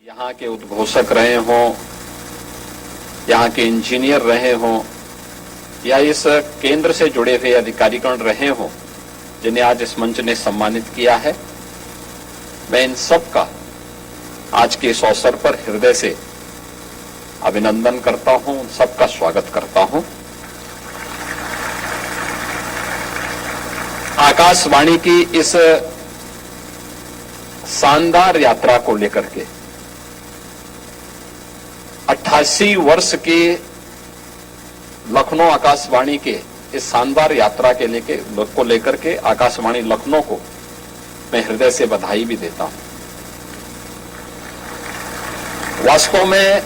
यहाँ के उद्घोषक रहे हों, यहाँ के इंजीनियर रहे हों या इस केंद्र से जुड़े हुए अधिकारीगण रहे हों जिन्हें आज इस मंच ने सम्मानित किया है, मैं इन सब का आज के इस अवसर पर हृदय से अभिनंदन करता हूं, उन सबका स्वागत करता हूं। आकाशवाणी की इस शानदार यात्रा को लेकर के 88 वर्ष के लखनऊ आकाशवाणी के इस शानदार यात्रा को लेकर के आकाशवाणी लखनऊ को मैं हृदय से बधाई भी देता हूं। वास्तव में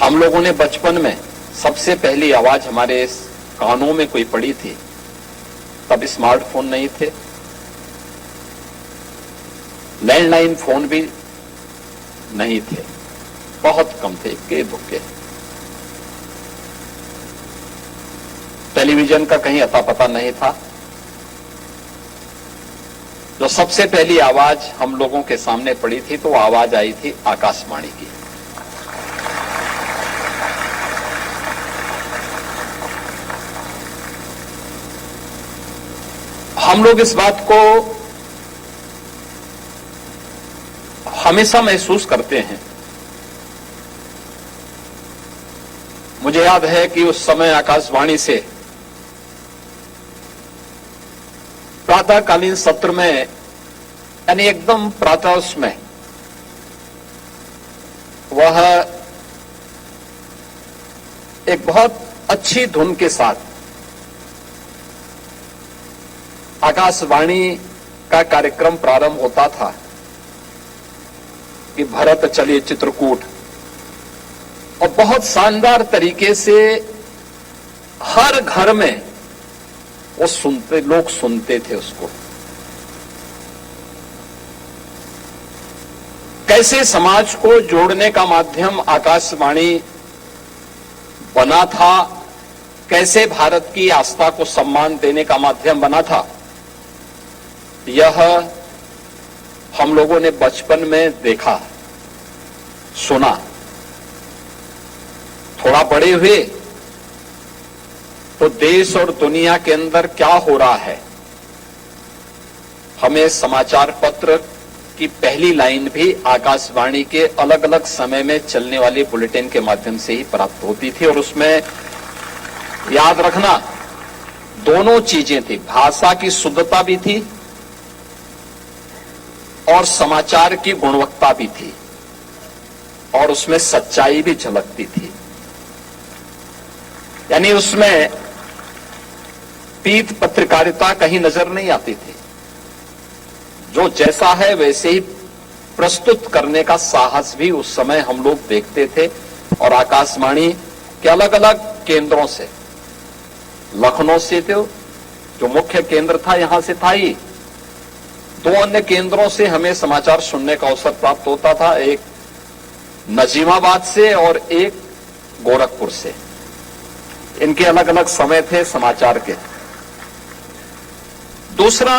हम लोगों ने बचपन में सबसे पहली आवाज हमारे कानों में कोई पड़ी थी, तब स्मार्टफोन नहीं थे, लैंडलाइन फोन भी नहीं थे, बहुत कम थे, इक्के दुक्के। टेलीविजन का कहीं अता पता नहीं था। जो सबसे पहली आवाज हम लोगों के सामने पड़ी थी तो आवाज आई थी आकाशवाणी की। हम लोग इस बात को हमेशा महसूस करते हैं। मुझे याद है कि उस समय आकाशवाणी से प्रातःकालीन सत्र में, यानी एकदम प्रातः में, वह एक बहुत अच्छी धुन के साथ आकाशवाणी का कार्यक्रम प्रारंभ होता था कि भरत चलिए चित्रकूट, और बहुत शानदार तरीके से हर घर में वो लोग सुनते थे उसको। कैसे समाज को जोड़ने का माध्यम आकाशवाणी बना था, कैसे भारत की आस्था को सम्मान देने का माध्यम बना था, यह हम लोगों ने बचपन में देखा, सुना। थोड़ा बड़े हुए तो देश और दुनिया के अंदर क्या हो रहा है, हमें समाचार पत्र की पहली लाइन भी आकाशवाणी के अलग अलग समय में चलने वाले बुलेटिन के माध्यम से ही प्राप्त होती थी। और उसमें याद रखना, दोनों चीजें थी, भाषा की शुद्धता भी थी और समाचार की गुणवत्ता भी थी, और उसमें सच्चाई भी झलकती थी। यानी उसमें पीठ पत्रकारिता कहीं नजर नहीं आती थी। जो जैसा है वैसे ही प्रस्तुत करने का साहस भी उस समय हम लोग देखते थे। और आकाशवाणी के अलग अलग केंद्रों से, लखनऊ से थे जो मुख्य केंद्र था, यहां से था ही, दो अन्य केंद्रों से हमें समाचार सुनने का अवसर प्राप्त होता था, एक नजीमाबाद से और एक गोरखपुर से। इनके अलग अलग समय थे समाचार के। दूसरा,